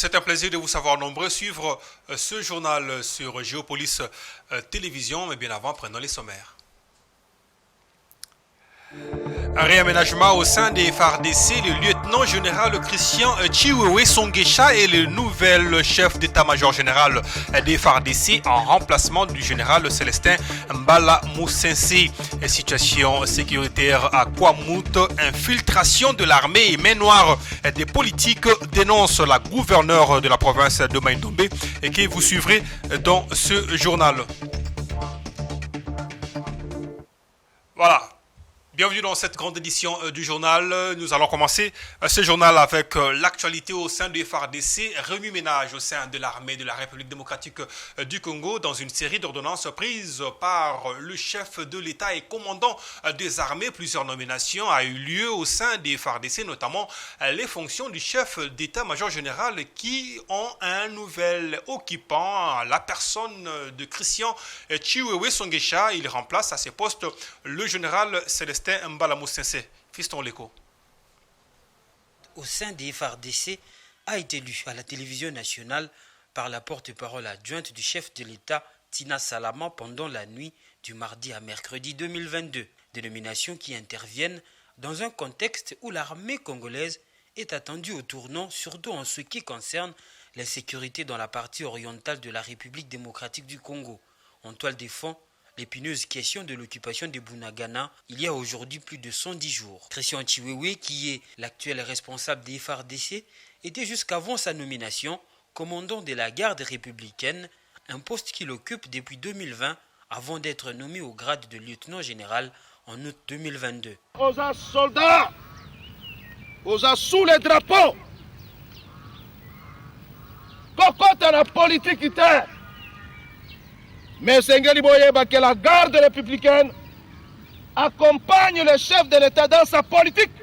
C'est un plaisir de vous savoir nombreux suivre ce journal sur Géopolis Télévision, mais bien avant, prenons les sommaires. Un réaménagement au sein des FARDC, le lieutenant-général Christian Chiwewe Songesha est le nouvel chef d'état-major général des FARDC en remplacement du général Célestin Mbala Moussensi. Situation sécuritaire à Kwamouth, infiltration de l'armée et main noire des politiques dénonce la gouverneure de la province de Maïndombe et que vous suivrez dans ce journal. Voilà. Bienvenue dans cette grande édition du journal. Nous allons commencer ce journal avec l'actualité au sein du FARDC, remue-ménage au sein de l'armée de la République démocratique du Congo dans une série d'ordonnances prises par le chef de l'État et commandant des armées. Plusieurs nominations ont eu lieu au sein des FARDC, notamment les fonctions du chef d'état-major général qui ont un nouvel occupant, la personne de Christian Chiwewe Songesha. Il remplace à ses postes le général Célestin Mbala Moussensi. Fiston Leko. Au sein des FARDC a été lu à la télévision nationale par la porte-parole adjointe du chef de l'État Tina Salama pendant la nuit du mardi à mercredi 2022. Des nominations qui interviennent dans un contexte où l'armée congolaise est attendue au tournant, surtout en ce qui concerne la sécurité dans la partie orientale de la République démocratique du Congo. En toile de fond, l'épineuse question de l'occupation de Bunagana il y a aujourd'hui plus de 110 jours. Christian Chiwewe, qui est l'actuel responsable des FARDC, était jusqu'avant sa nomination commandant de la garde républicaine, un poste qu'il occupe depuis 2020 avant d'être nommé au grade de lieutenant général en août 2022. Aux soldats, aux sous les drapeaux, cocotte à la politique interne. Mais Sengeli Boyeba, que la garde républicaine accompagne le chef de l'État dans sa politique.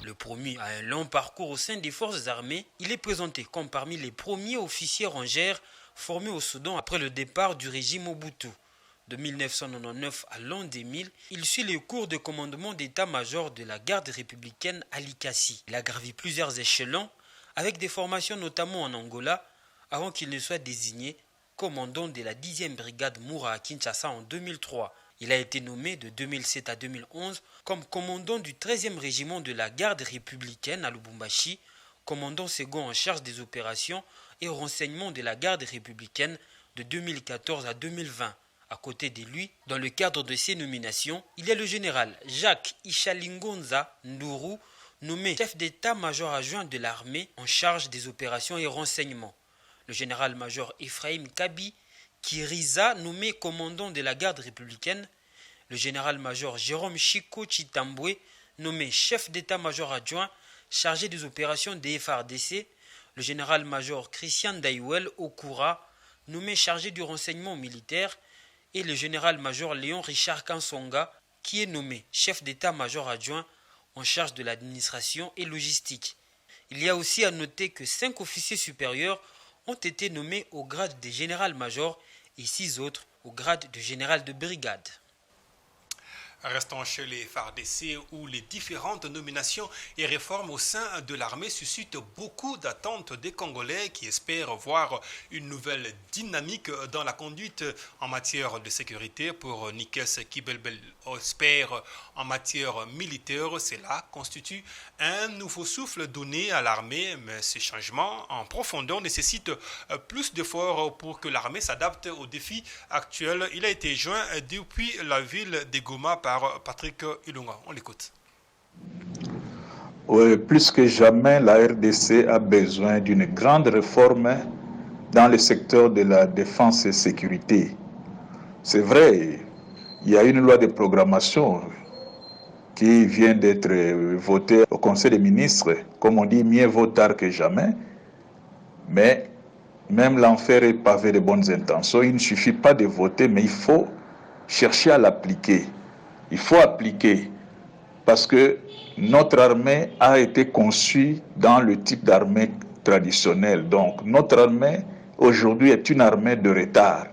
Le promu a un long parcours au sein des forces armées. Il est présenté comme parmi les premiers officiers rangers formés au Soudan après le départ du régime Mobutu. De 1999 à l'an 2000, il suit les cours de commandement d'état-major de la garde républicaine à Likasi. Il a gravi plusieurs échelons avec des formations notamment en Angola avant qu'il ne soit désigné commandant de la 10e brigade Moura à Kinshasa en 2003. Il a été nommé de 2007 à 2011 comme commandant du 13e régiment de la garde républicaine à Lubumbashi, commandant second en charge des opérations et renseignements de la garde républicaine de 2014 à 2020. À côté de lui, dans le cadre de ces nominations, il y a le général Jacques Ishalingonza Nduru, nommé chef d'état-major adjoint de l'armée en charge des opérations et renseignements. Le général-major Ephraim Kabi Kiriza, nommé commandant de la garde républicaine, le général-major Jérôme Chiko Chitambwe, nommé chef d'état-major adjoint chargé des opérations des FARDC, le général-major Christian Daiwel Okura, nommé chargé du renseignement militaire, et le général-major Léon Richard Kansonga, qui est nommé chef d'état-major adjoint en charge de l'administration et logistique. Il y a aussi à noter que 5 officiers supérieurs ont été nommés au grade de général-major et 6 autres au grade de général de brigade. Restons chez les FARDC où les différentes nominations et réformes au sein de l'armée suscitent beaucoup d'attentes des Congolais qui espèrent voir une nouvelle dynamique dans la conduite en matière de sécurité. Pour Nikes Kibelbel espère en matière militaire, cela constitue un nouveau souffle donné à l'armée, mais ces changements en profondeur nécessitent plus d'efforts pour que l'armée s'adapte aux défis actuels. Il a été joint depuis la ville de Goma par Patrick Ilunga. On l'écoute. Oui, plus que jamais, la RDC a besoin d'une grande réforme dans le secteur de la défense et sécurité. C'est vrai, il y a une loi de programmation qui vient d'être votée au Conseil des ministres. Comme on dit, mieux vaut tard que jamais. Mais même l'enfer est pavé de bonnes intentions. Il ne suffit pas de voter, mais il faut chercher à l'appliquer. Il faut appliquer parce que notre armée a été conçue dans le type d'armée traditionnelle. Donc notre armée aujourd'hui est une armée de retard.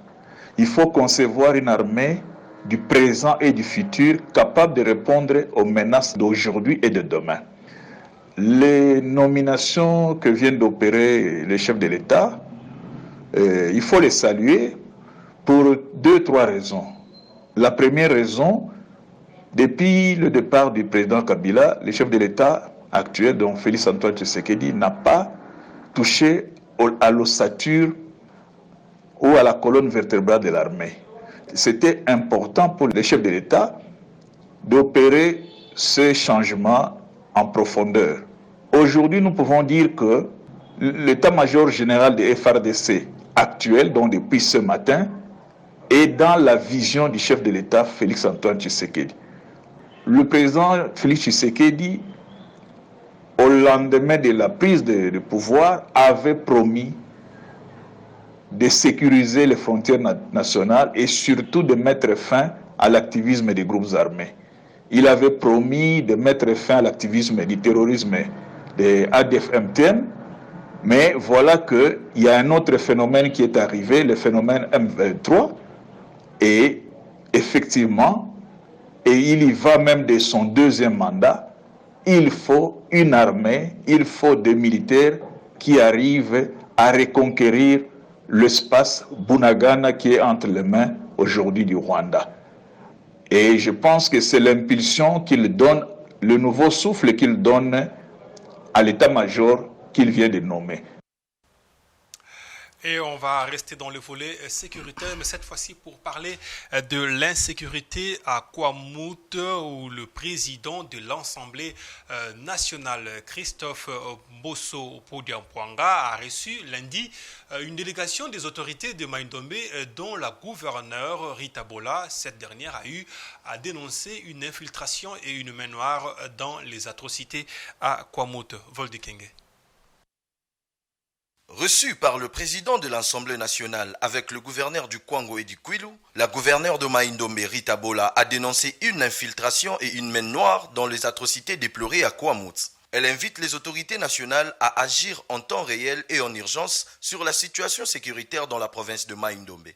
Il faut concevoir une armée du présent et du futur capable de répondre aux menaces d'aujourd'hui et de demain. les nominations que viennent d'opérer les chefs de l'État, il faut les saluer pour 2-3 raisons. La première raison, depuis le départ du président Kabila, le chef de l'État actuel, donc Félix Antoine Tshisekedi, n'a pas touché à l'ossature ou à la colonne vertébrale de l'armée. C'était important pour les chefs de l'État d'opérer ce changement en profondeur. Aujourd'hui, nous pouvons dire que l'état-major général de FARDC actuel, donc depuis ce matin, est dans la vision du chef de l'État, Félix Antoine Tshisekedi. Le président Félix Tshisekedi, au lendemain de la prise de pouvoir, avait promis de sécuriser les frontières nationales et surtout de mettre fin à l'activisme des groupes armés. Il avait promis de mettre fin à l'activisme du terrorisme des ADF-MTM, mais voilà qu'il y a un autre phénomène qui est arrivé, le phénomène M23, et effectivement, et il y va même de son deuxième mandat, il faut une armée, il faut des militaires qui arrivent à reconquérir l'espace Bunagana qui est entre les mains aujourd'hui du Rwanda. Et je pense que c'est l'impulsion qu'il donne, le nouveau souffle qu'il donne à l'état-major qu'il vient de nommer. Et on va rester dans le volet sécuritaire, mais cette fois-ci pour parler de l'insécurité à Kwamouth, où le président de l'Assemblée nationale, Christophe Mbosso Oppodiampouanga, a reçu lundi une délégation des autorités de Mai-Ndombe, dont la gouverneure Rita Bola. Cette dernière a eu à dénoncer une infiltration et une main noire dans les atrocités à Kwamouth. Voldekenge. Reçu par le président de l'Assemblée nationale avec le gouverneur du Kwango et du Kwilu, la gouverneure de Mai-Ndombe, Rita Bola, a dénoncé une infiltration et une main noire dans les atrocités déplorées à Kwamouth. Elle invite les autorités nationales à agir en temps réel et en urgence sur la situation sécuritaire dans la province de Mai-Ndombe.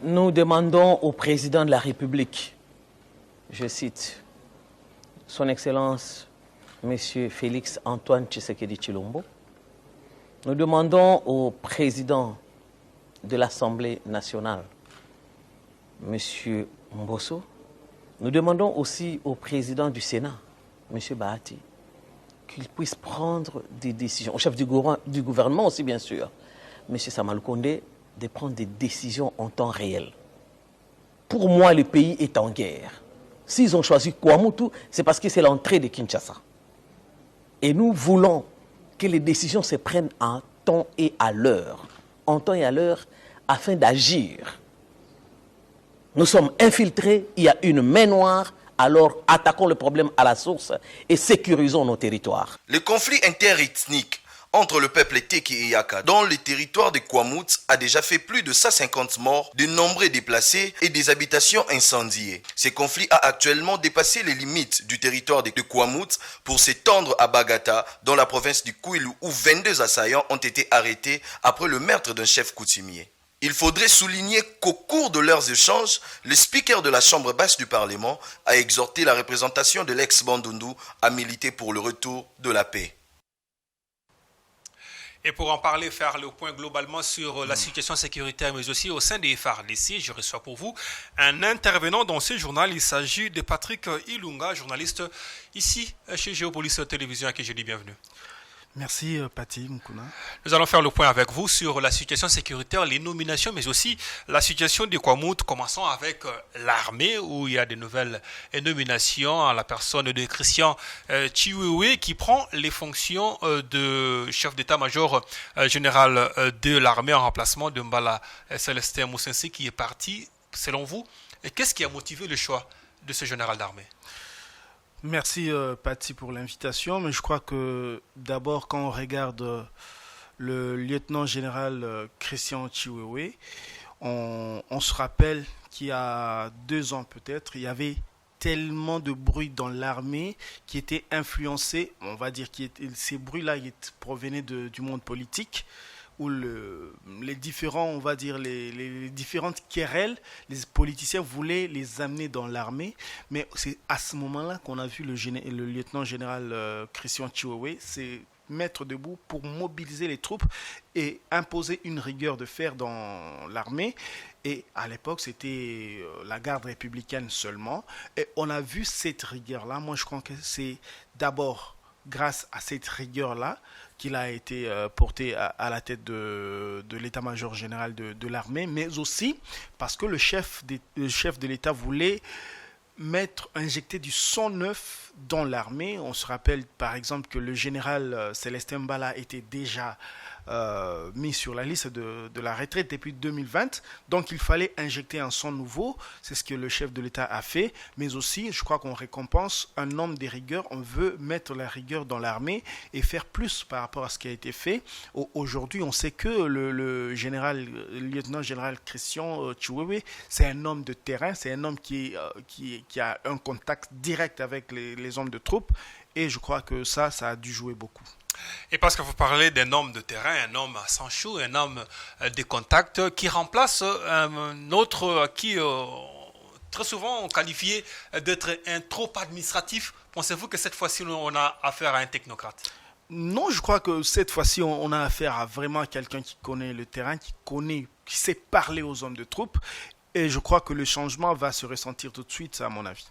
Nous demandons au président de la République, je cite, Son Excellence, M. Félix Antoine Tshisekedi Tshilombo, nous demandons au président de l'Assemblée nationale, M. Mbosso, nous demandons aussi au président du Sénat, M. Bahati, qu'il puisse prendre des décisions, au chef du gouvernement aussi bien sûr, M. Samalou Kondé, de prendre des décisions en temps réel. Pour moi, le pays est en guerre. S'ils ont choisi Kwamouth, c'est parce que c'est l'entrée de Kinshasa. Et nous voulons que les décisions se prennent en temps et à l'heure, afin d'agir. Nous sommes infiltrés, il y a une main noire, alors attaquons le problème à la source et sécurisons nos territoires. Le conflit interethnique entre le peuple Teke et Yaka dans les territoires de Kwamouth a déjà fait plus de 150 morts, de nombreux déplacés et des habitations incendiées. Ce conflit a actuellement dépassé les limites du territoire de Kwamouth pour s'étendre à Bagata, dans la province du Kwilu, où 22 assaillants ont été arrêtés après le meurtre d'un chef coutumier. Il faudrait souligner qu'au cours de leurs échanges, le speaker de la Chambre basse du Parlement a exhorté la représentation de l'ex-Bandundu à militer pour le retour de la paix. Et pour en parler, faire le point globalement sur la situation sécuritaire, mais aussi au sein des FARDC, je reçois pour vous un intervenant dans ce journal. Il s'agit de Patrick Ilunga, journaliste ici chez Géopolis Télévision, à qui je dis bienvenue. Merci Pati Mukuna. Nous allons faire le point avec vous sur la situation sécuritaire, les nominations, mais aussi la situation de Kwamouth. Commençons avec l'armée, où il y a de nouvelles nominations en la personne de Christian Chiwewe, qui prend les fonctions de chef d'état-major général de l'armée en remplacement de Mbala Célestin Moussensi, qui est parti. Selon vous, qu'est-ce qui a motivé le choix de ce général d'armée ? Merci Pati pour l'invitation, mais je crois que d'abord quand on regarde le lieutenant-général Christian Chiwewe, on se rappelle qu'il y a 2 ans peut-être, il y avait tellement de bruit dans l'armée qui était influencé, on va dire que ces bruits-là provenaient du monde politique, où les différents, on va dire, les différentes querelles, les politiciens voulaient les amener dans l'armée. Mais c'est à ce moment-là qu'on a vu le lieutenant général Christian Chiwewe c'est mettre debout pour mobiliser les troupes et imposer une rigueur de fer dans l'armée. Et à l'époque, c'était la garde républicaine seulement. Et on a vu cette rigueur-là. Moi, je crois que c'est d'abord grâce à cette rigueur-là qu'il a été porté à la tête de l'état-major général de l'armée, mais aussi parce que le chef de l'État voulait injecter du sang neuf dans l'armée. On se rappelle par exemple que le général Célestin Mbala était déjà mis sur la liste de la retraite depuis 2020. Donc il fallait injecter un sang nouveau. C'est ce que le chef de l'État a fait. Mais aussi, je crois qu'on récompense un homme de rigueur. On veut mettre la rigueur dans l'armée et faire plus par rapport à ce qui a été fait. Aujourd'hui, on sait que le lieutenant général Christian Chiwewe, c'est un homme de terrain. C'est un homme qui a un contact direct avec les hommes de troupes. Et je crois que ça a dû jouer beaucoup. Et parce que vous parlez d'un homme de terrain, un homme sans chou, un homme de contact qui remplace un autre qui très souvent on qualifié d'être un trop administratif. Pensez-vous que cette fois-ci on a affaire à un technocrate? Non, je crois que cette fois-ci on a affaire à vraiment quelqu'un qui connaît le terrain, qui sait parler aux hommes de troupes. Et je crois que le changement va se ressentir tout de suite, à mon avis.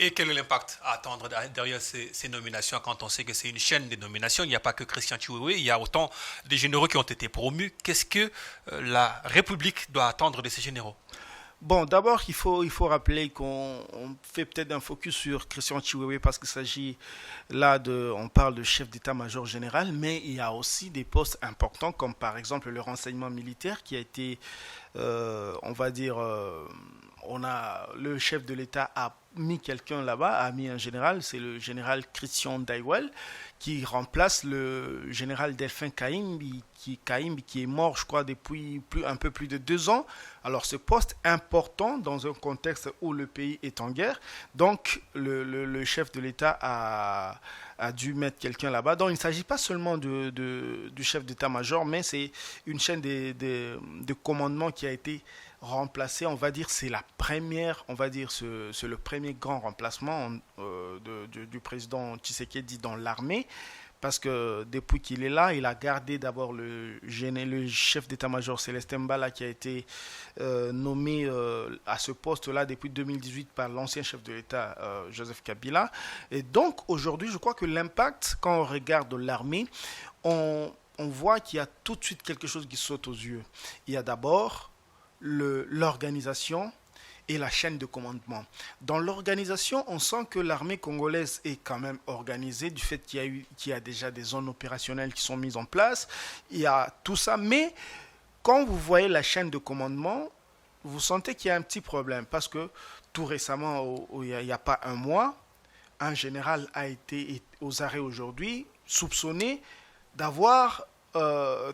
Et quel est l'impact à attendre derrière ces nominations quand on sait que c'est une chaîne de nominations? Il n'y a pas que Christian Chiwewe, il y a autant de généraux qui ont été promus. Qu'est-ce que la République doit attendre de ces généraux? Bon, d'abord, il faut rappeler qu'on fait peut-être un focus sur Christian Chiwewe parce qu'il s'agit là on parle de chef d'état-major général, mais il y a aussi des postes importants comme par exemple le renseignement militaire qui a été, on va dire, le chef de l'État a mis quelqu'un là-bas, a mis un général, c'est le général Christian Daiwel, qui remplace le général Delphin Kaimbi, qui est mort, je crois, depuis un peu plus de 2 ans. Alors, ce poste important dans un contexte où le pays est en guerre. Donc, le chef de l'État a dû mettre quelqu'un là-bas. Donc, il ne s'agit pas seulement du chef d'état-major, mais c'est une chaîne de commandement qui a été remplacé, on va dire, c'est la première, on va dire, c'est le premier grand remplacement du président Tshisekedi dans l'armée, parce que depuis qu'il est là, il a gardé d'abord le chef d'état-major Célestin Mbala qui a été nommé à ce poste-là depuis 2018 par l'ancien chef de l'État Joseph Kabila. Et donc aujourd'hui, je crois que l'impact, quand on regarde l'armée, on voit qu'il y a tout de suite quelque chose qui saute aux yeux. Il y a d'abord l'organisation et la chaîne de commandement. Dans l'organisation, on sent que l'armée congolaise est quand même organisée du fait qu'il y a déjà des zones opérationnelles qui sont mises en place. Il y a tout ça, mais quand vous voyez la chaîne de commandement, vous sentez qu'il y a un petit problème parce que tout récemment, il n'y a pas un mois, un général a été aux arrêts aujourd'hui, soupçonné d'avoir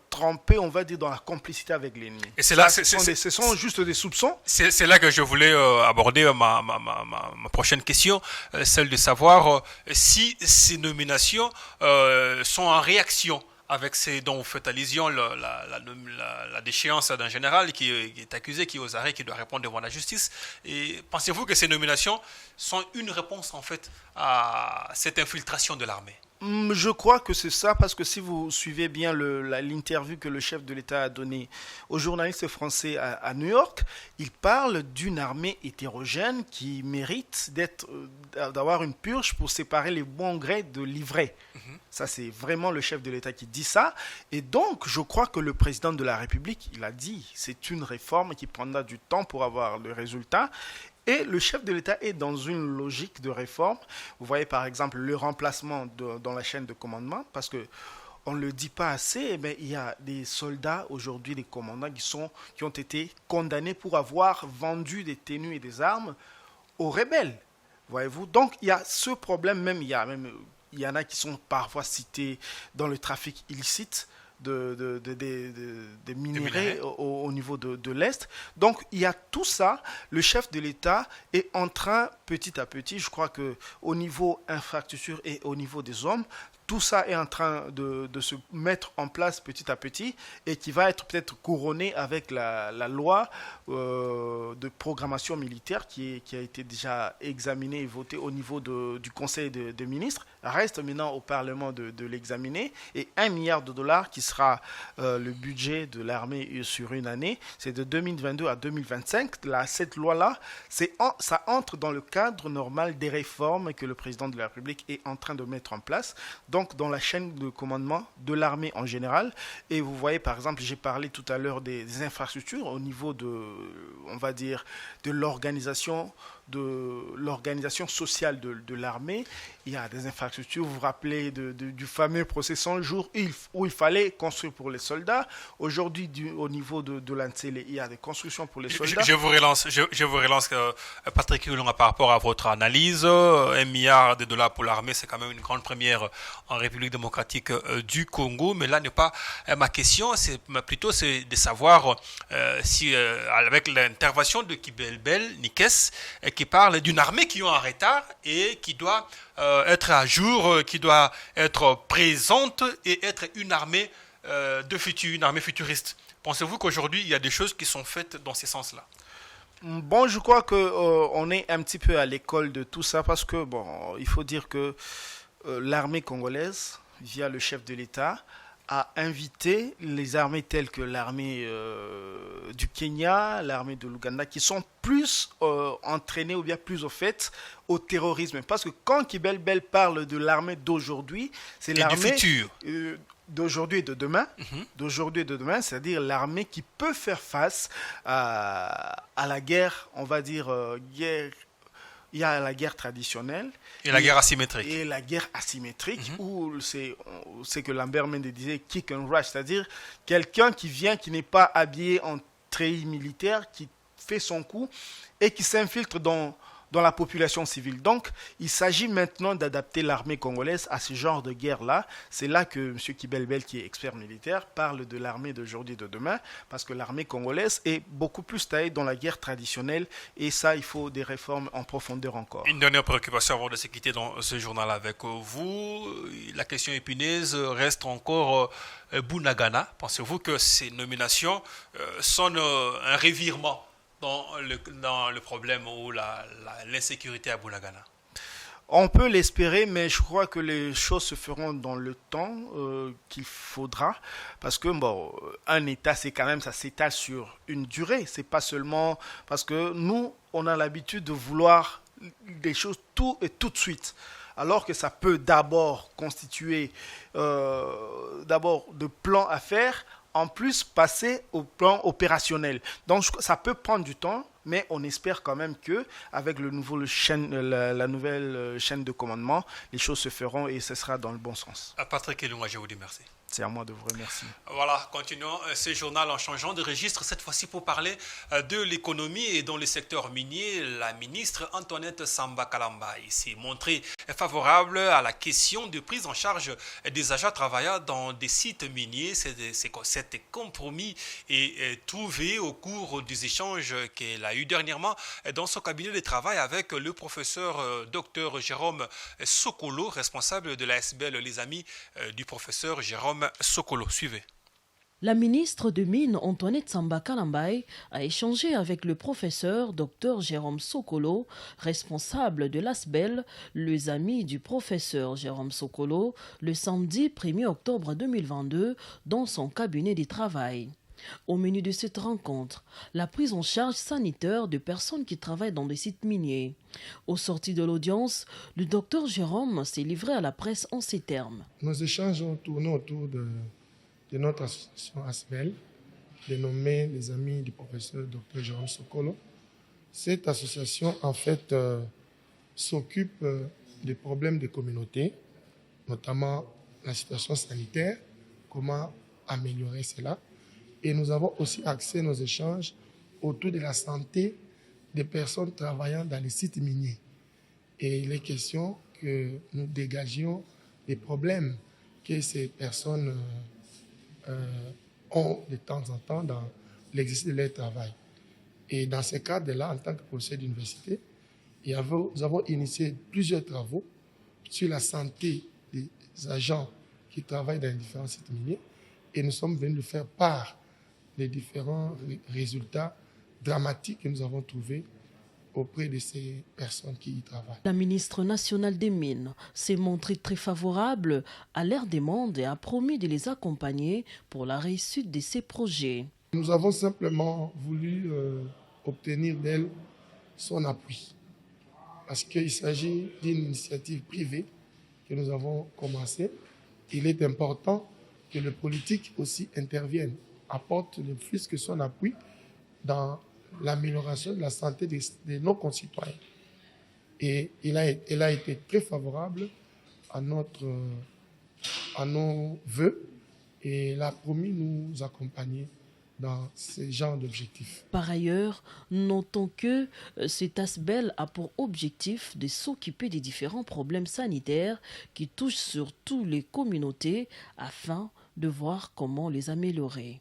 trempé, on va dire, dans la complicité avec l'ennemi. Et c'est là, ce sont juste des soupçons. C'est là que je voulais aborder ma prochaine question, celle de savoir si ces nominations sont en réaction avec ces dont vous faites allusion, la déchéance d'un général qui est accusé, qui est aux arrêts, qui doit répondre devant la justice. Et pensez-vous que ces nominations sont une réponse en fait à cette infiltration de l'armée? Je crois que c'est ça, parce que si vous suivez bien l'interview que le chef de l'État a donnée aux journalistes français à New York, il parle d'une armée hétérogène qui mérite d'avoir une purge pour séparer les bons grés de l'ivraie. Ça, c'est vraiment le chef de l'État qui dit ça. Et donc, je crois que le président de la République, il a dit, c'est une réforme qui prendra du temps pour avoir le résultat. Et le chef de l'État est dans une logique de réforme. Vous voyez par exemple le remplacement dans la chaîne de commandement, parce qu'on ne le dit pas assez, mais il y a des soldats aujourd'hui, des commandants qui ont été condamnés pour avoir vendu des tenues et des armes aux rebelles. Voyez-vous, donc il y a ce problème, il y en a qui sont parfois cités dans le trafic illicite de minerais au niveau de l'Est. Donc, il y a tout ça. Le chef de l'État est en train, petit à petit, je crois qu'au niveau infrastructure et au niveau des hommes, tout ça est en train de se mettre en place petit à petit et qui va être peut-être couronné avec la loi de programmation militaire qui a été déjà examinée et votée au niveau du Conseil des ministres. Reste maintenant au Parlement de l'examiner. Et 1 milliard de dollars qui sera le budget de l'armée sur une année, c'est de 2022 à 2025. Cette loi-là, ça entre dans le cadre normal des réformes que le président de la République est en train de mettre en place. Donc dans la chaîne de commandement de l'armée en général. Et vous voyez par exemple, j'ai parlé tout à l'heure des infrastructures au niveau on va dire, de l'organisation sociale de l'armée. Il y a des infrastructures, vous vous rappelez du fameux procès 100 jours où il fallait construire pour les soldats. Aujourd'hui, au niveau de l'ANCEL, il y a des constructions pour les soldats. Je vous relance Patrick Kilunga, par rapport à votre analyse. 1 milliard de dollars pour l'armée, c'est quand même une grande première en République démocratique du Congo. Mais là n'est pas ma question, c'est de savoir si avec l'intervention de Kibelbel Nikes, qui parle d'une armée qui est en retard et qui doit être à jour, qui doit être présente et être une armée une armée futuriste. Pensez-vous qu'aujourd'hui, il y a des choses qui sont faites dans ces sens-là? Bon, je crois qu'on est un petit peu à l'école de tout ça parce que, bon, il faut dire que l'armée congolaise, via le chef de l'État, a invité les armées telles que l'armée du Kenya, l'armée de l'Ouganda, qui sont plus entraînées ou bien plus au fait au terrorisme. Parce que quand Kibelbel parle de l'armée d'aujourd'hui, c'est l'armée d'aujourd'hui et de demain, d'aujourd'hui et de demain, c'est-à-dire l'armée qui peut faire face à la guerre, on va dire il y a la guerre traditionnelle. Et la guerre asymétrique. Et la guerre asymétrique, où c'est que Lambert Mende disait kick and rush, c'est-à-dire quelqu'un qui vient, qui n'est pas habillé en treillis militaire, qui fait son coup et qui s'infiltre dans la population civile. Donc, il s'agit maintenant d'adapter l'armée congolaise à ce genre de guerre-là. C'est là que M. Kibelbel, qui est expert militaire, parle de l'armée d'aujourd'hui et de demain, parce que l'armée congolaise est beaucoup plus taillée dans la guerre traditionnelle, et ça, il faut des réformes en profondeur encore. Une dernière préoccupation avant de se quitter dans ce journal avec vous. La question épineuse reste encore Bunagana. Pensez-vous que ces nominations sont un revirement dans le problème ou l'insécurité à Bunagana? On peut l'espérer, mais je crois que les choses se feront dans le temps qu'il faudra, parce que bon, un État, c'est quand même, ça s'étale sur une durée. C'est pas seulement parce que nous, on a l'habitude de vouloir des choses tout et tout de suite, alors que ça peut d'abord constituer d'abord de plans à faire, en plus passer au plan opérationnel. Donc ça peut prendre du temps, mais on espère quand même que avec la nouvelle chaîne de commandement, les choses se feront et ce sera dans le bon sens. Patrick Kilunga, je vous dis merci. C'est à moi de vous remercier. Voilà, continuons ce journal en changeant de registre, cette fois-ci pour parler de l'économie et dans le secteur minier. La ministre Antoinette Samba Kalambai s'est montrée favorable à la question de prise en charge des agents travailleurs dans des sites miniers. Cet compromis est trouvé au cours des échanges qu'elle a eu dernièrement dans son cabinet de travail avec le professeur Dr Jérôme Sokolo, responsable de l'ASBL Les Amis du professeur Jérôme Sokolo. Suivez. La ministre de Mines Antoinette Samba Kalambai a échangé avec le professeur Dr Jérôme Sokolo, responsable de l'ASBEL, les amis du professeur Jérôme Sokolo, le samedi 1er octobre 2022 dans son cabinet de travail. Au menu de cette rencontre, la prise en charge sanitaire de personnes qui travaillent dans des sites miniers. Au sorti de l'audience, le docteur Jérôme s'est livré à la presse en ces termes. Nos échanges ont tourné autour de notre association ASBEL, dénommée les amis du professeur Dr Jérôme Sokolo. Cette association, en fait, s'occupe des problèmes des communautés, notamment la situation sanitaire, comment améliorer cela. Et nous avons aussi axé nos échanges autour de la santé des personnes travaillant dans les sites miniers. Et il est question que nous dégagions les problèmes que ces personnes ont de temps en temps dans l'exercice de leur travail. Et dans ce cadre-là, en tant que professeur d'université, nous avons initié plusieurs travaux sur la santé des agents qui travaillent dans les différents sites miniers et nous sommes venus de faire part des différents résultats dramatiques que nous avons trouvés auprès de ces personnes qui y travaillent. La ministre nationale des Mines s'est montrée très favorable à leurs demandes et a promis de les accompagner pour la réussite de ces projets. Nous avons simplement voulu obtenir d'elle son appui parce qu'il s'agit d'une initiative privée que nous avons commencée. Il est important que le politique aussi intervienne, apporte le plus que son appui dans l'amélioration de la santé de nos concitoyens. Et elle a été très favorable à nos vœux et elle a promis nous accompagner dans ce genre d'objectifs. Par ailleurs, notons que cet ASBEL a pour objectif de s'occuper des différents problèmes sanitaires qui touchent surtout les communautés afin de voir comment les améliorer.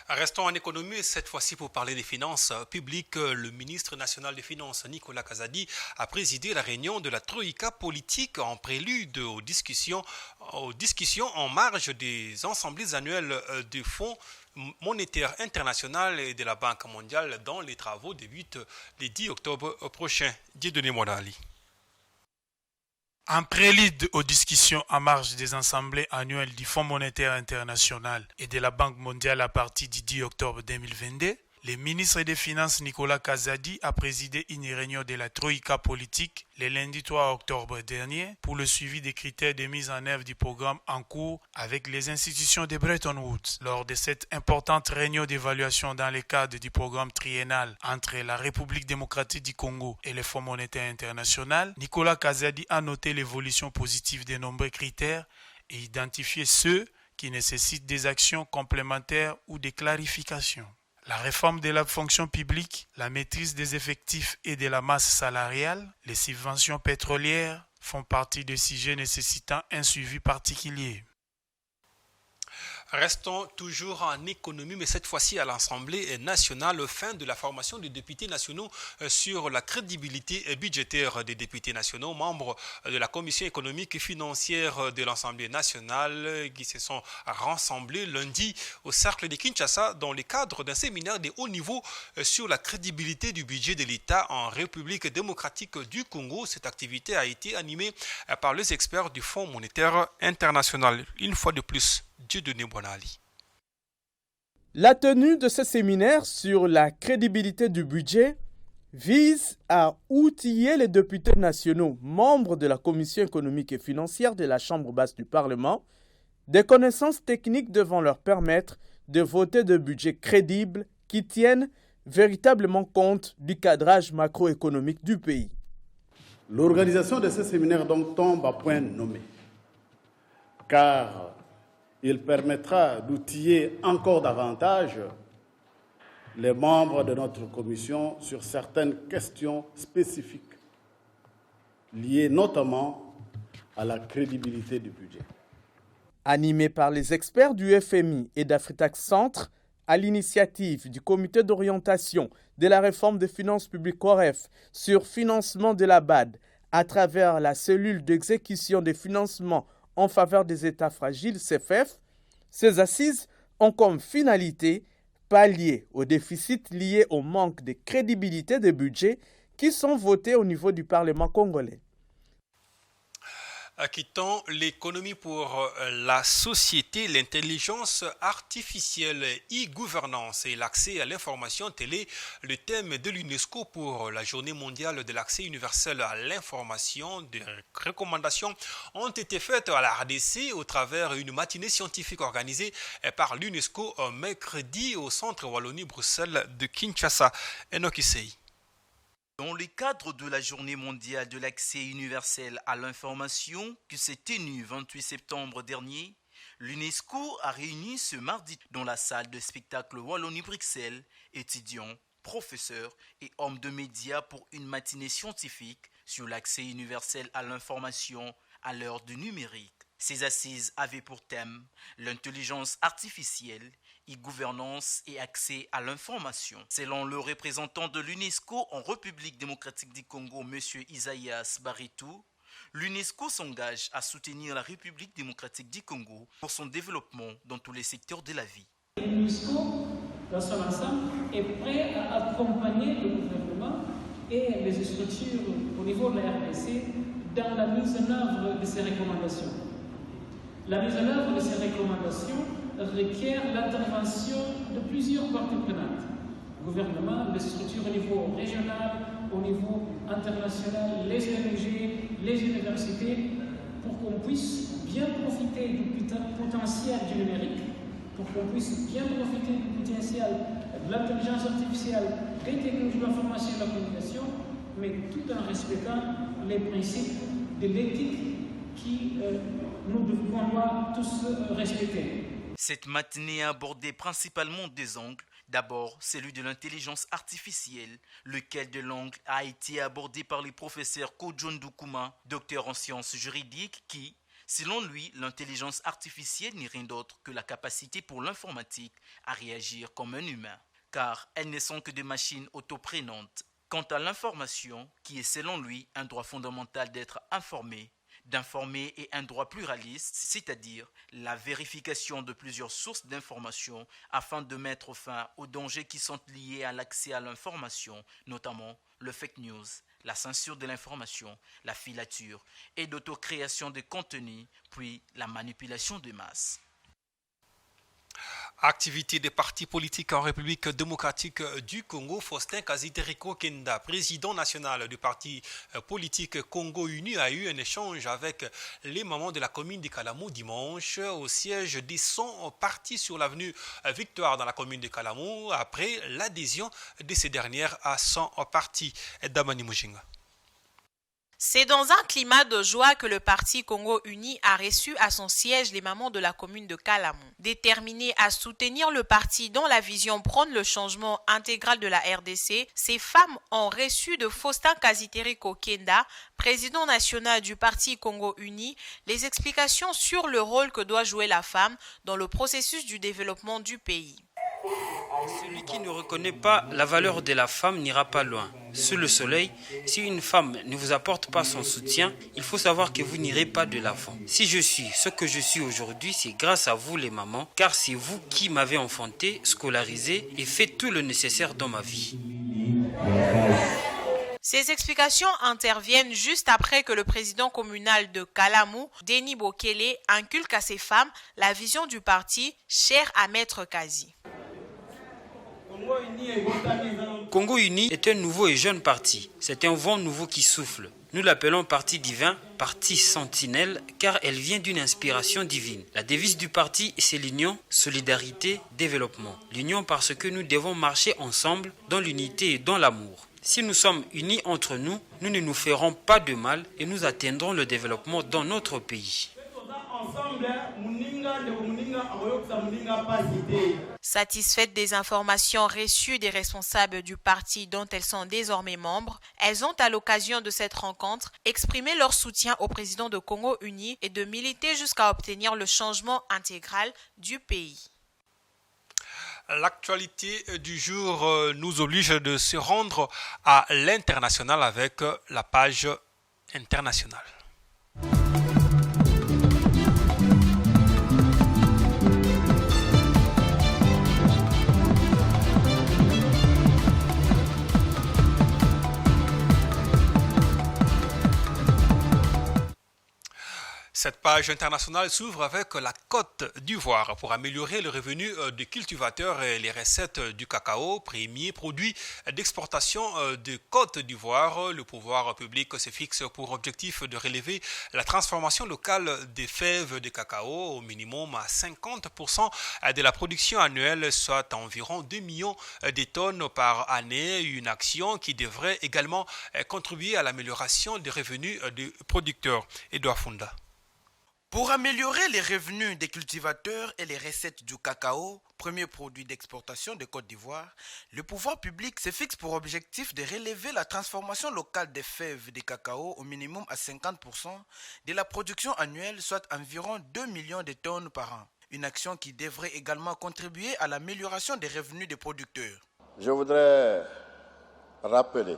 Restons en économie, cette fois-ci pour parler des finances publiques. Le ministre national des Finances, Nicolas Kazadi, a présidé la réunion de la Troïka politique en prélude aux discussions en marge des assemblées annuelles du Fonds monétaire international et de la Banque mondiale dont les travaux débutent le 10 octobre prochain. Dieudonné Monali. En prélude aux discussions en marge des assemblées annuelles du Fonds monétaire international et de la Banque mondiale à partir du 10 octobre 2022, le ministre des Finances Nicolas Kazadi a présidé une réunion de la Troïka politique le lundi 3 octobre dernier pour le suivi des critères de mise en œuvre du programme en cours avec les institutions de Bretton Woods. Lors de cette importante réunion d'évaluation dans le cadre du programme triennal entre la République démocratique du Congo et le Fonds monétaire international, Nicolas Kazadi a noté l'évolution positive de nombreux critères et identifié ceux qui nécessitent des actions complémentaires ou des clarifications. La réforme de la fonction publique, la maîtrise des effectifs et de la masse salariale, les subventions pétrolières font partie des sujets nécessitant un suivi particulier. Restons toujours en économie, mais cette fois-ci à l'Assemblée nationale, fin de la formation des députés nationaux sur la crédibilité budgétaire des députés nationaux, membres de la Commission économique et financière de l'Assemblée nationale qui se sont rassemblés lundi au Cercle de Kinshasa dans le cadre d'un séminaire de haut niveau sur la crédibilité du budget de l'État en République démocratique du Congo. Cette activité a été animée par les experts du Fonds monétaire international. Une fois de plus, Dieudonné Bonali. La tenue de ce séminaire sur la crédibilité du budget vise à outiller les députés nationaux, membres de la Commission économique et financière de la Chambre basse du Parlement, des connaissances techniques devant leur permettre de voter des budgets crédibles qui tiennent véritablement compte du cadrage macroéconomique du pays. L'organisation de ce séminaire donc tombe à point nommé, car il permettra d'outiller encore davantage les membres de notre commission sur certaines questions spécifiques liées notamment à la crédibilité du budget. Animé par les experts du FMI et d'Afritax Centre, à l'initiative du comité d'orientation de la réforme des finances publiques OREF sur financement de la BAD à travers la cellule d'exécution des financements en faveur des États fragiles, CFF, ces assises ont comme finalité pallier aux déficits liés au manque de crédibilité des budgets qui sont votés au niveau du Parlement congolais. Quittons l'économie pour la société, l'intelligence artificielle, e-gouvernance et l'accès à l'information télé, le thème de l'UNESCO pour la journée mondiale de l'accès universel à l'information. Des recommandations ont été faites à la RDC au travers d'une matinée scientifique organisée par l'UNESCO mercredi au centre Wallonie-Bruxelles de Kinshasa. Enoch Issei. Dans le cadre de la Journée mondiale de l'accès universel à l'information qui s'est tenue 28 septembre dernier, l'UNESCO a réuni ce mardi dans la salle de spectacle Wallonie-Bruxelles étudiants, professeurs et hommes de médias pour une matinée scientifique sur l'accès universel à l'information à l'heure du numérique. Ces assises avaient pour thème l'intelligence artificielle e-gouvernance et accès à l'information. Selon le représentant de l'UNESCO en République démocratique du Congo, M. Isaïas Baritou, l'UNESCO s'engage à soutenir la République démocratique du Congo pour son développement dans tous les secteurs de la vie. L'UNESCO, dans son ensemble, est prêt à accompagner le gouvernement et les structures au niveau de la RDC dans la mise en œuvre de ces recommandations. La mise en œuvre de ces recommandations requiert l'intervention de plusieurs parties prenantes. Le gouvernement, les structures au niveau régional, au niveau international, les ONG, les universités, pour qu'on puisse bien profiter du potentiel du numérique, pour qu'on puisse bien profiter du potentiel de l'intelligence artificielle, des technologies de l'information et de la communication, mais tout en respectant les principes de l'éthique qu'on doit tous respecter. Cette matinée a abordé principalement deux angles. D'abord, celui de l'intelligence artificielle, lequel de l'angle a été abordé par le professeur Kojon Doukouma, docteur en sciences juridiques, qui, selon lui, l'intelligence artificielle n'est rien d'autre que la capacité pour l'informatique à réagir comme un humain, car elles ne sont que des machines autoprenantes. Quant à l'information, qui est selon lui un droit fondamental d'être informé, d'informer et un droit pluraliste, c'est-à-dire la vérification de plusieurs sources d'informations afin de mettre fin aux dangers qui sont liés à l'accès à l'information, notamment le fake news, la censure de l'information, la filature et d'autocréation de contenu, puis la manipulation de masse. Activité des partis politiques en République démocratique du Congo, Faustin Kaziteriko Kenda, président national du parti politique Congo Uni, a eu un échange avec les mamans de la commune de Kalamou dimanche au siège de son parti sur l'avenue Victoire dans la commune de Kalamou après l'adhésion de ces dernières à son parti. Damani Mujinga. C'est dans un climat de joie que le parti Congo Uni a reçu à son siège les mamans de la commune de Kalamou. Déterminées à soutenir le parti dont la vision prône le changement intégral de la RDC, ces femmes ont reçu de Faustin Kaziteriko Kenda, président national du parti Congo Uni, les explications sur le rôle que doit jouer la femme dans le processus du développement du pays. Celui qui ne reconnaît pas la valeur de la femme n'ira pas loin. Sous le soleil, si une femme ne vous apporte pas son soutien, il faut savoir que vous n'irez pas de l'avant. Si je suis ce que je suis aujourd'hui, c'est grâce à vous les mamans, car c'est vous qui m'avez enfanté, scolarisé et fait tout le nécessaire dans ma vie. Ces explications interviennent juste après que le président communal de Kalamou, Denis Bokele, inculque à ses femmes la vision du parti cher à Maître Kazi. Congo Uni est un nouveau et jeune parti. C'est un vent nouveau qui souffle. Nous l'appelons parti divin, parti sentinelle, car elle vient d'une inspiration divine. La devise du parti, c'est l'union, solidarité, développement. L'union parce que nous devons marcher ensemble dans l'unité et dans l'amour. Si nous sommes unis entre nous, nous ne nous ferons pas de mal et nous atteindrons le développement dans notre pays. Satisfaites des informations reçues des responsables du parti dont elles sont désormais membres, elles ont à l'occasion de cette rencontre exprimé leur soutien au président de Congo Uni et de militer jusqu'à obtenir le changement intégral du pays. L'actualité du jour nous oblige de se rendre à l'international avec la page internationale. Cette page internationale s'ouvre avec la Côte d'Ivoire pour améliorer le revenu des cultivateurs et les recettes du cacao, premier produit d'exportation de Côte d'Ivoire. Le pouvoir public se fixe pour objectif de relever la transformation locale des fèves de cacao au minimum à 50% de la production annuelle, soit environ 2 millions de tonnes par année. Une action qui devrait également contribuer à l'amélioration des revenus des producteurs. Edouard Funda. Pour améliorer les revenus des cultivateurs et les recettes du cacao, premier produit d'exportation de Côte d'Ivoire, le pouvoir public se fixe pour objectif de relever la transformation locale des fèves de cacao au minimum à 50% de la production annuelle, soit environ 2 millions de tonnes par an. Une action qui devrait également contribuer à l'amélioration des revenus des producteurs. Je voudrais rappeler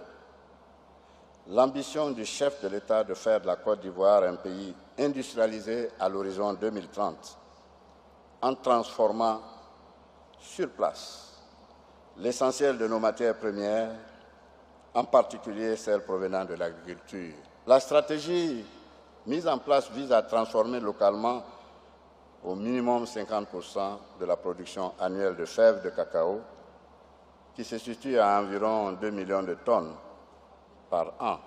l'ambition du chef de l'État de faire de la Côte d'Ivoire un pays industrialisé à l'horizon 2030, en transformant sur place l'essentiel de nos matières premières, en particulier celles provenant de l'agriculture. La stratégie mise en place vise à transformer localement au minimum 50% de la production annuelle de fèves de cacao, qui se situe à environ 2 millions de tonnes par an.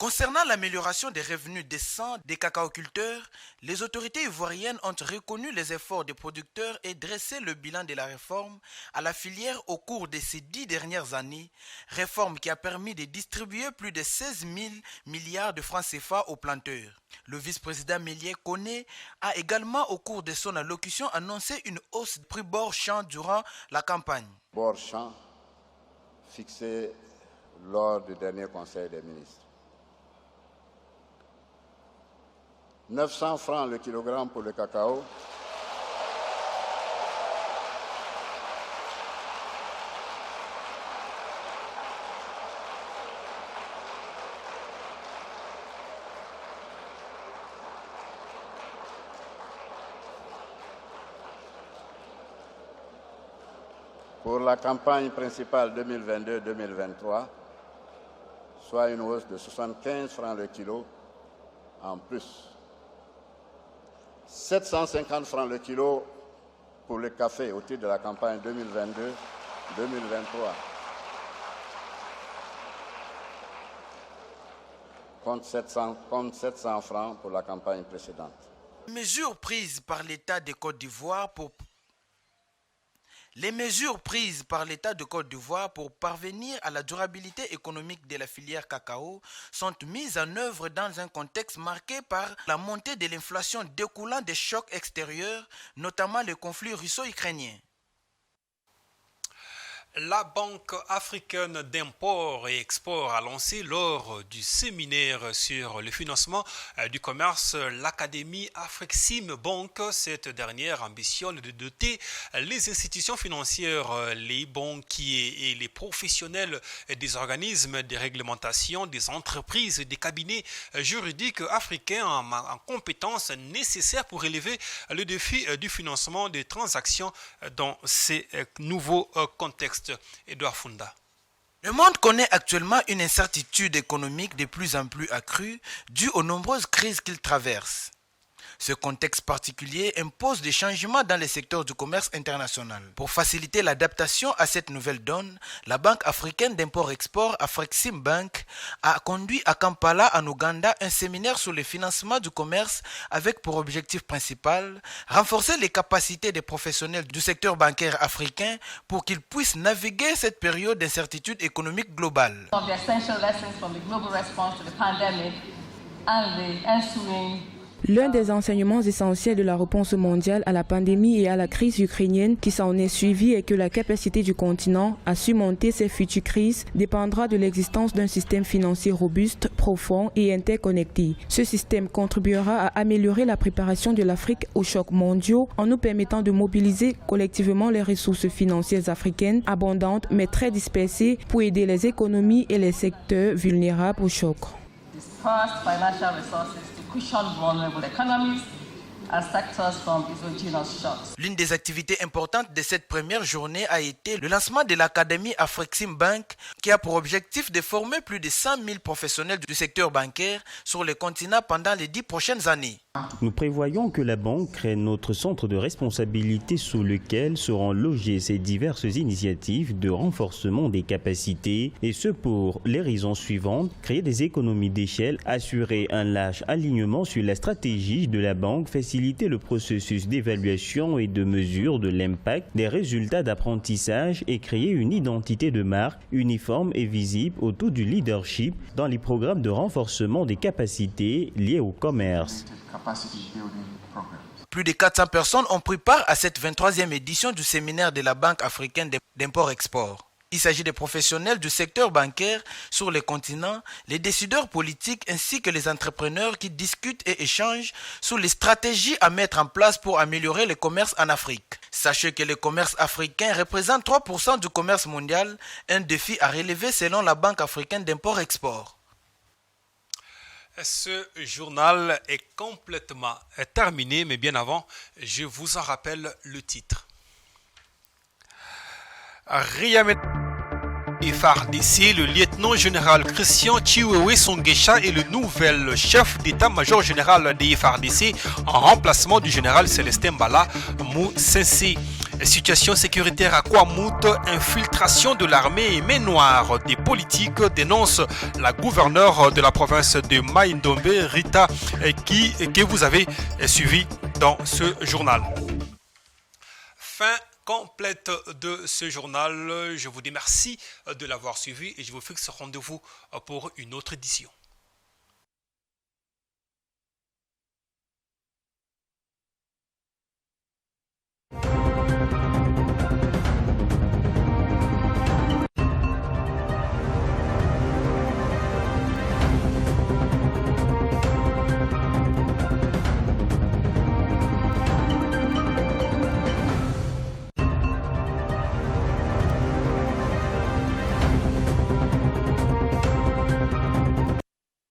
Concernant l'amélioration des revenus décents des cacaoculteurs, les autorités ivoiriennes ont reconnu les efforts des producteurs et dressé le bilan de la réforme à la filière au cours de ces 10 dernières années, réforme qui a permis de distribuer plus de 16 000 milliards de francs CFA aux planteurs. Le vice-président Méliès Koné a également au cours de son allocution annoncé une hausse du prix bord champ durant la campagne. Bord champ fixé lors du dernier Conseil des ministres. 900 francs le kilogramme pour le cacao. Pour la campagne principale 2022-2023, soit une hausse de 75 francs le kilo en plus. 750 francs le kilo pour le café au titre de la campagne 2022-2023. Contre 700 francs pour la campagne précédente. Mesures prises par l'État de Côte d'Ivoire Les mesures prises par l'État de Côte d'Ivoire pour parvenir à la durabilité économique de la filière cacao sont mises en œuvre dans un contexte marqué par la montée de l'inflation découlant des chocs extérieurs, notamment le conflit russo-ukrainien. La Banque africaine d'import et export a lancé lors du séminaire sur le financement du commerce l'Académie Afrexim Bank. Cette dernière ambitionne de doter les institutions financières, les banquiers et les professionnels des organismes de réglementation, des entreprises et des cabinets juridiques africains en compétences nécessaires pour relever le défi du financement des transactions dans ces nouveaux contextes. Edouard Funda. Le monde connaît actuellement une incertitude économique de plus en plus accrue due aux nombreuses crises qu'il traverse. Ce contexte particulier impose des changements dans le secteur du commerce international. Pour faciliter l'adaptation à cette nouvelle donne, la Banque africaine d'import-export Afrexim Bank a conduit à Kampala, en Ouganda, un séminaire sur le financement du commerce avec pour objectif principal renforcer les capacités des professionnels du secteur bancaire africain pour qu'ils puissent naviguer cette période d'incertitude économique globale. L'un des enseignements essentiels de la réponse mondiale à la pandémie et à la crise ukrainienne qui s'en est suivie est que la capacité du continent à surmonter ces futures crises dépendra de l'existence d'un système financier robuste, profond et interconnecté. Ce système contribuera à améliorer la préparation de l'Afrique aux chocs mondiaux en nous permettant de mobiliser collectivement les ressources financières africaines abondantes mais très dispersées pour aider les économies et les secteurs vulnérables aux chocs. L'une des activités importantes de cette première journée a été le lancement de l'Académie Afrexim Bank qui a pour objectif de former plus de 100 000 professionnels du secteur bancaire sur le continent pendant les 10 prochaines années. Nous prévoyons que la banque crée notre centre de responsabilité sous lequel seront logées ces diverses initiatives de renforcement des capacités et ce pour les raisons suivantes: créer des économies d'échelle, assurer un large alignement sur la stratégie de la banque, faciliter le processus d'évaluation et de mesure de l'impact des résultats d'apprentissage et créer une identité de marque uniforme et visible autour du leadership dans les programmes de renforcement des capacités liées au commerce. Plus de 400 personnes ont pris part à cette 23e édition du séminaire de la Banque africaine d'import-export. Il s'agit des professionnels du secteur bancaire sur les continents, les décideurs politiques ainsi que les entrepreneurs qui discutent et échangent sur les stratégies à mettre en place pour améliorer le commerce en Afrique. Sachez que le commerce africain représente 3% du commerce mondial, un défi à relever selon la Banque africaine d'import-export. Ce journal est complètement terminé, mais bien avant, je vous en rappelle le titre. FARDC, le lieutenant-général Christian Chiwewe Songesha est le nouvel chef d'état-major général des FARDC en remplacement du général Célestin Bala Moussensé. Situation sécuritaire à Kwamouth, infiltration de l'armée et main noire des politiques, dénonce la gouverneure de la province de Maïndombe, Rita, que vous avez suivi dans ce journal. Fin complète de ce journal. Je vous dis merci de l'avoir suivi et je vous fixe rendez-vous pour une autre édition.